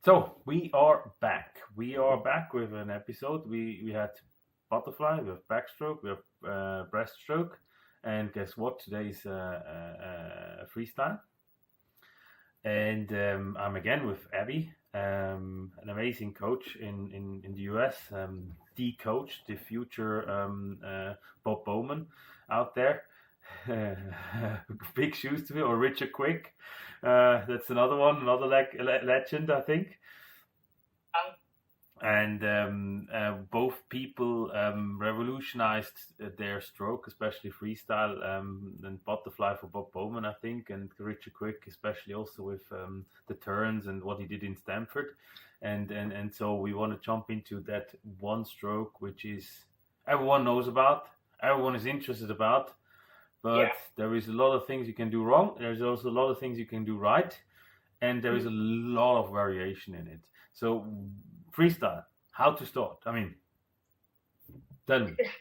So we are back. We are back with an episode. We had butterfly, we have backstroke, we have breaststroke, and guess what? Today's freestyle. And I'm again with Abbie, an amazing coach in the US, the coach, the future Bob Bowman out there. Big shoes to fill, or Richard Quick. That's another one, another legend, I think. And both people revolutionized their stroke, especially freestyle, and butterfly for Bob Bowman, I think, and Richard Quick, especially also with the turns and what he did in Stanford. And so we want to jump into that one stroke, which is everyone knows about, everyone is interested about, but there is a lot of things you can do wrong. There's also a lot of things you can do right, and there is a lot of variation in it. So freestyle, how to start? I mean, tell me. Okay,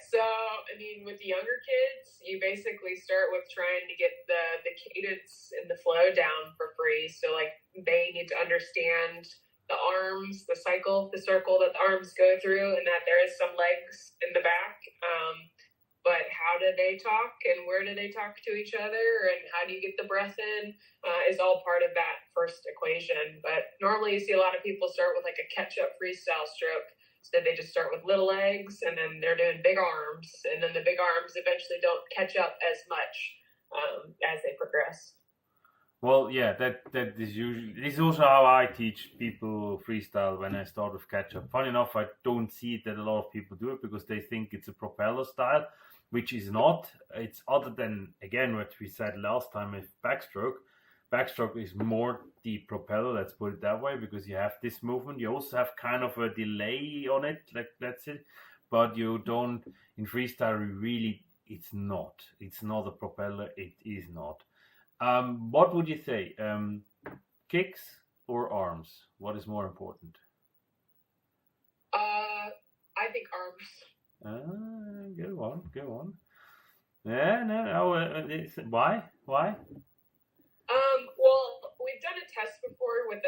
so I mean, with the younger kids, you basically start with trying to get the cadence and the flow down for free. So like they need to understand the arms, the cycle, the circle that the arms go through, and that there is some legs in the back. But how do they talk, and where do they talk to each other, and how do you get the breath in is all part of that first equation. But normally you see a lot of people start with like a catch-up freestyle stroke. So they just start with little legs, and then they're doing big arms, and then the big arms eventually don't catch up as much as they progress. Well, yeah, that is usually, this is also how I teach people freestyle when I start with catch up. Funny enough, I don't see that a lot of people do it because they think it's a propeller style, which is not. It's other than, again, what we said last time with backstroke. Backstroke is more the propeller, let's put it that way, because you have this movement. You also have kind of a delay on it, like that's it. But you don't, in freestyle, really, it's not. It's not a propeller, it is not. What would you say? Kicks or arms? What is more important? I think arms. Good one, good one. Yeah, no. Why? Well, we've done a test before with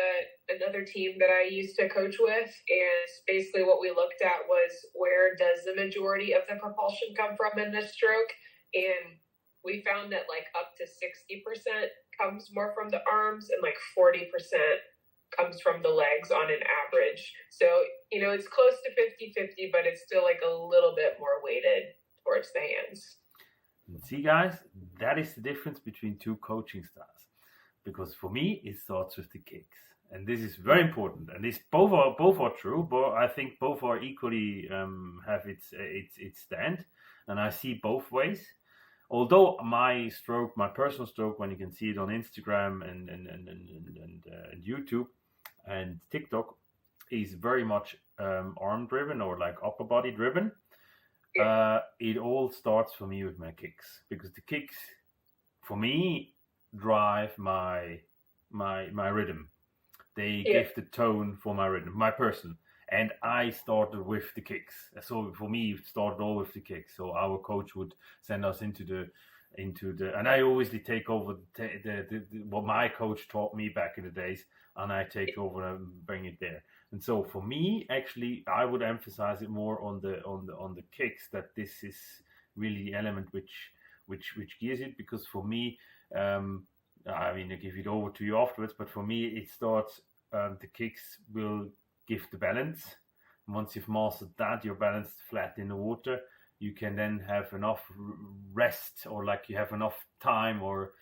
another team that I used to coach with, and basically what we looked at was where does the majority of the propulsion come from in this stroke, and we found that like up to 60% comes more from the arms, and like 40% comes from the legs on an average. So, it's close to 50-50, but it's still like a little bit more weighted towards the hands. See, guys, that is the difference between two coaching styles. Because for me, it starts with the kicks, and this is very important. And this both are true, but I think both are equally have its stand, and I see both ways. Although my personal stroke, when you can see it on Instagram and YouTube and TikTok, is very much arm driven or like upper body driven. It all starts for me with my kicks, because the kicks, for me, drive my rhythm. They give the tone for my rhythm, my person. And I started with the kicks. So for me, it started all with the kicks. So our coach would send us into the, and I always take over the what my coach taught me back in the days, and I take over and bring it there. And so for me, actually, I would emphasize it more on the kicks, that this is really the element which gears it. Because for me, I mean, I give it over to you afterwards, but for me, it starts. The kicks will give the balance. Once you've mastered that, you're balanced flat in the water. You can then have enough rest, or like you have enough time, or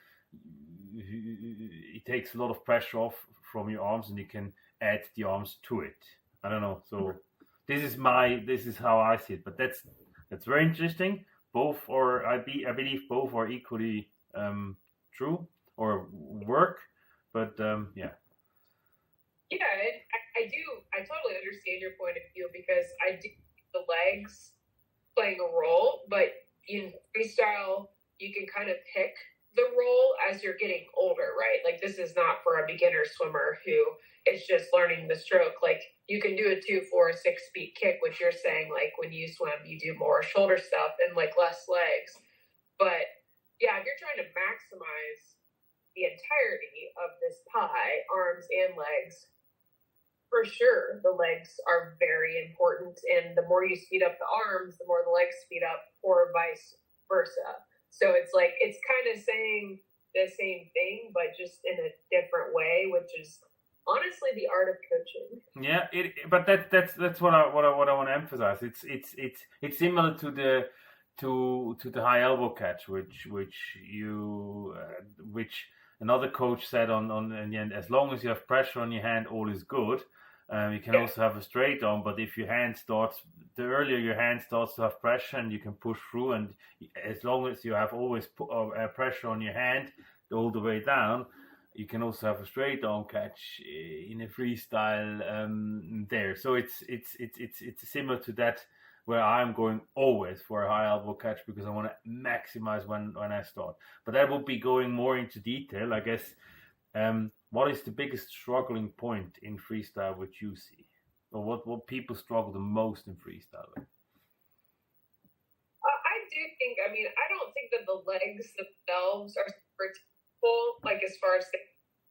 it takes a lot of pressure off from your arms, and you can add the arms to it. I don't know. So this is how I see it. But that's very interesting. Both are, I believe both are equally true or work. But yeah. Yeah, I totally understand your point of view, because I do the legs playing a role, but in freestyle, you can kind of pick the role as you're getting older, right? Like, this is not for a beginner swimmer who is just learning the stroke. Like, you can do a 2, 4, 6 feet kick, which you're saying, like, when you swim, you do more shoulder stuff and like less legs. But yeah, if you're trying to maximize the entirety of this pie, arms and legs, for sure, the legs are very important. And the more you speed up the arms, the more the legs speed up, or vice versa. So it's like, it's kind of saying the same thing, but just in a different way, which is honestly the art of coaching. Yeah, but that's what I want to emphasize. It's similar to the high elbow catch, which another coach said on in the end, as long as you have pressure on your hand, all is good. You can also have a straight arm, but if your hand starts, the earlier your hand starts to have pressure, and you can push through, and as long as you have always pressure on your hand all the way down, you can also have a straight arm catch in a freestyle there. So it's similar to that, where I'm going always for a high elbow catch because I want to maximize when I start. But that will be going more into detail, I guess. What is the biggest struggling point in freestyle which you see? Or what people struggle the most in freestyle with? I do think, I mean, I don't think that the legs themselves are super typical, like as far as the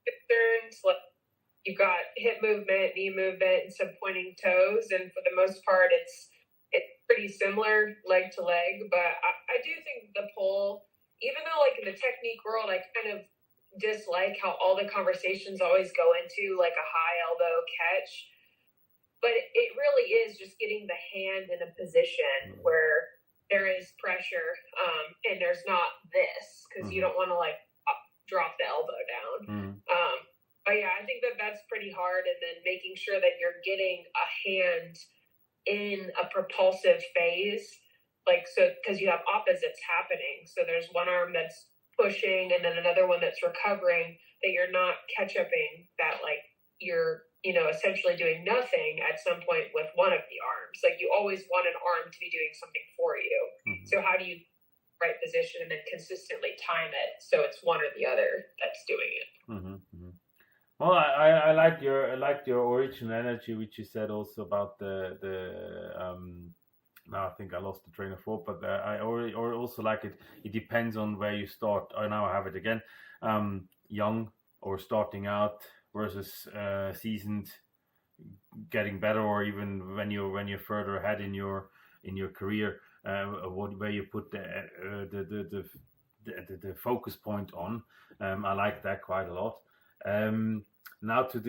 concerns. Like, you've got hip movement, knee movement, and some pointing toes, and for the most part, it's pretty similar leg to leg. But I do think the pull, even though like in the technique world, I kind of dislike how all the conversations always go into like a high elbow catch, but it really is just getting the hand in a position where there is pressure, and there's not this, because you don't want to like drop the elbow down. But yeah, I think that's pretty hard. And then making sure that you're getting a hand in a propulsive phase, like, so, because you have opposites happening. So there's one arm that's pushing and then another one that's recovering, that you're not catch-upping, that like you're, essentially doing nothing at some point with one of the arms. Like, you always want an arm to be doing something for you. So how do you right position and then consistently time it so it's one or the other that's doing it? Well, I like your original energy, which you said also about the now I think I lost the train of thought, but I also like it. It depends on where you start. Oh, now I have it again. Young or starting out versus seasoned, getting better, or even when you're further ahead in your career, where you put the focus point on. I like that quite a lot. Now to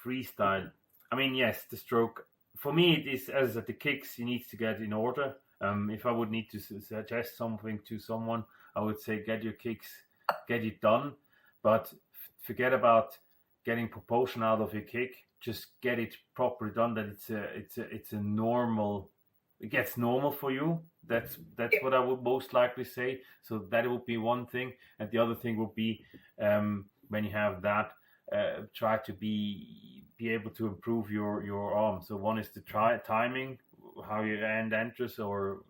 freestyle. I mean, yes, the stroke. For me, it is as the kicks you need to get in order. If I would need to suggest something to someone, I would say get your kicks, get it done, but forget about getting propulsion out of your kick. Just get it properly done. That it's a normal. It gets normal for you. That's what I would most likely say. So that would be one thing, and the other thing would be when you have that, try to be able to improve your arm. So one is the timing, how your hand enters, or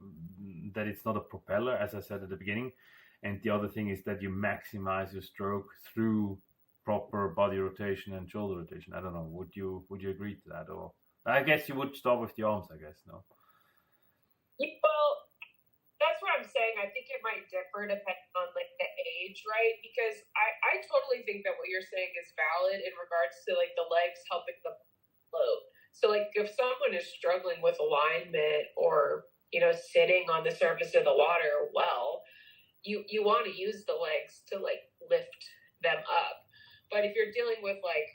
that it's not a propeller, as I said at the beginning, and the other thing is that you maximize your stroke through proper body rotation and shoulder rotation. I don't know. Would you agree to that, or I guess you would start with the arms? I guess no. Well, that's what I'm saying. I think it might differ depending on like the age, right? Because I totally think that what you're saying is valid in regards to like the legs helping the float. So like if someone is struggling with alignment or sitting on the surface of the water, well, you want to use the legs to like lift them up. But if you're dealing with like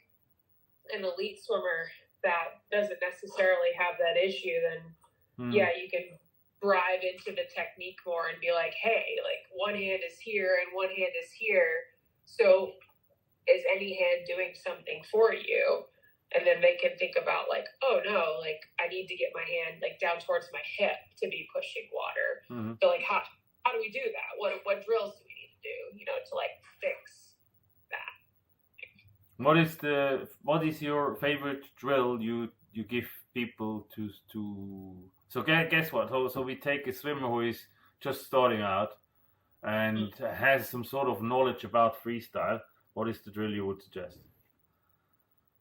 an elite swimmer that doesn't necessarily have that issue, then yeah, you can drive into the technique more and be like, hey, like one hand is here and one hand is here. So is any hand doing something for you? And then they can think about like, oh no, like I need to get my hand like down towards my hip to be pushing water. So like how do we do that? What drills do we need to do, to like fix that? What is your favorite drill you give people to so guess what? So we take a swimmer who is just starting out and has some sort of knowledge about freestyle. What is the drill you would suggest?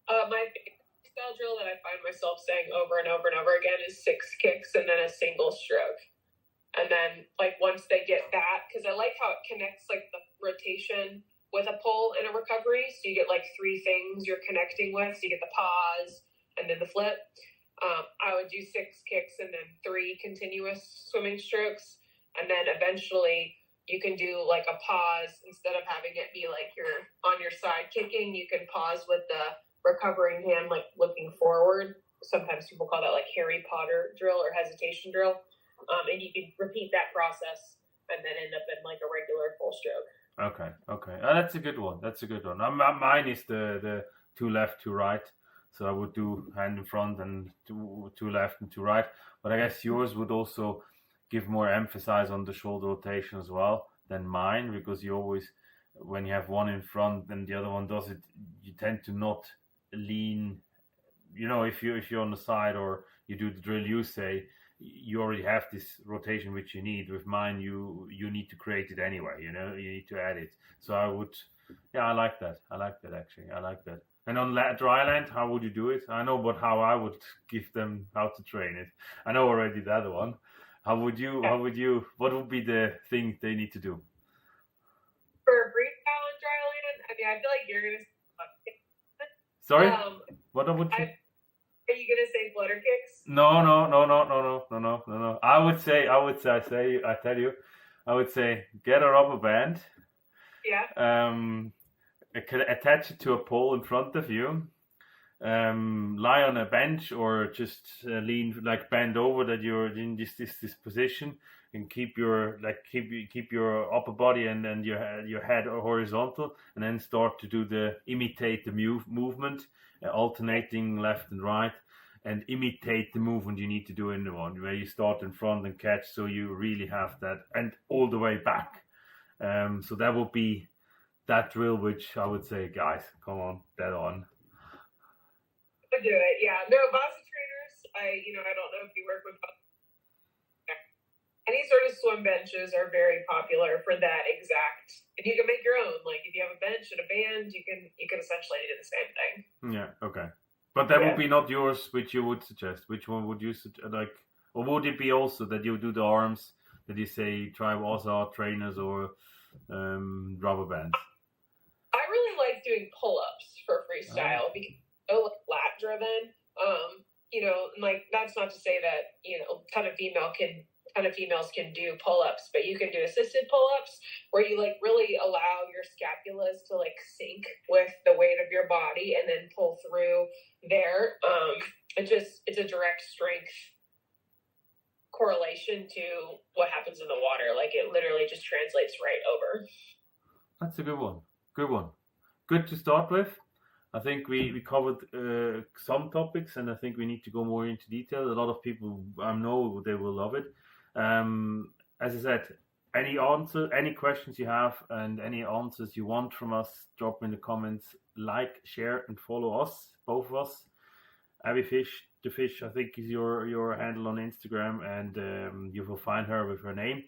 My freestyle drill that I find myself saying over and over and over again is 6 kicks and then a single stroke. And then like once they get that, because I like how it connects like the rotation with a pull and a recovery. So you get like 3 things you're connecting with. So you get the pause and then the flip. I would do 6 kicks and then 3 continuous swimming strokes. And then eventually you can do like a pause. Instead of having it be like you're on your side kicking, you can pause with the recovering hand, like looking forward. Sometimes people call that like Harry Potter drill or hesitation drill. And you can repeat that process and then end up in like a regular full stroke. Okay. That's a good one. Mine is the 2 left, 2 right. So I would do hand in front and 2 left and 2 right. But I guess yours would also give more emphasis on the shoulder rotation as well than mine, because you always, when you have one in front and the other one does it, you tend to not lean. If you're on the side or you do the drill, you say you already have this rotation which you need. With mine, you need to create it anyway. You need to add it. So I would, I like that. Actually. I like that. And on dry land, how would you do it? I know, but how I would give them how to train it. I know already the other one. How would you? What would be the thing they need to do? For freestyle on dry land, I mean, I feel like you're gonna. Sorry, what would you? Are you gonna say flutter kicks? No. I would say, get a rubber band. Yeah. Attach it to a pole in front of you. Lie on a bench or just lean, like bend over, that you're in this position, and keep your upper body and your head horizontal, and then start to imitate the movement, alternating left and right, and imitate the movement you need to do in the one where you start in front and catch, so you really have that, and all the way back. So that would be that drill, which I would say, guys, come on, dead on. I do it, yeah. No, Boston trainers, I don't know if you work with any sort of swim benches are very popular for that exact, and you can make your own. Like if you have a bench and a band, you can essentially do the same thing. Yeah, okay. But that would be not yours, which you would suggest. Which one would you like? Or would it be also that you do the arms, that you say try also trainers or rubber bands? I really like doing pull-ups for freestyle because it's so lat driven. Like that's not to say that a ton of females can do pull-ups, but you can do assisted pull-ups where you like really allow your scapulas to like sink with the weight of your body and then pull through there. It's a direct strength correlation to what happens in the water. Like it literally just translates right over. That's a good one. Good to start with. I think we covered some topics, and I think we need to go more into detail. A lot of people, I know they will love it. As I said, any questions you have and any answers you want from us, drop in the comments. Like, share, and follow us, both of us. Abbie the Fish, I think, is your handle on Instagram, and you will find her with her name.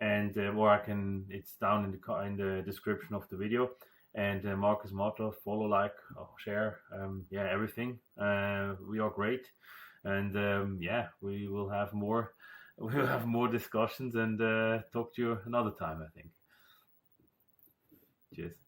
And it's down in the description of the video. And Marcus Martel, follow, like, share, everything. We are great, and we will have more. We'll have more discussions and talk to you another time, I think. Cheers.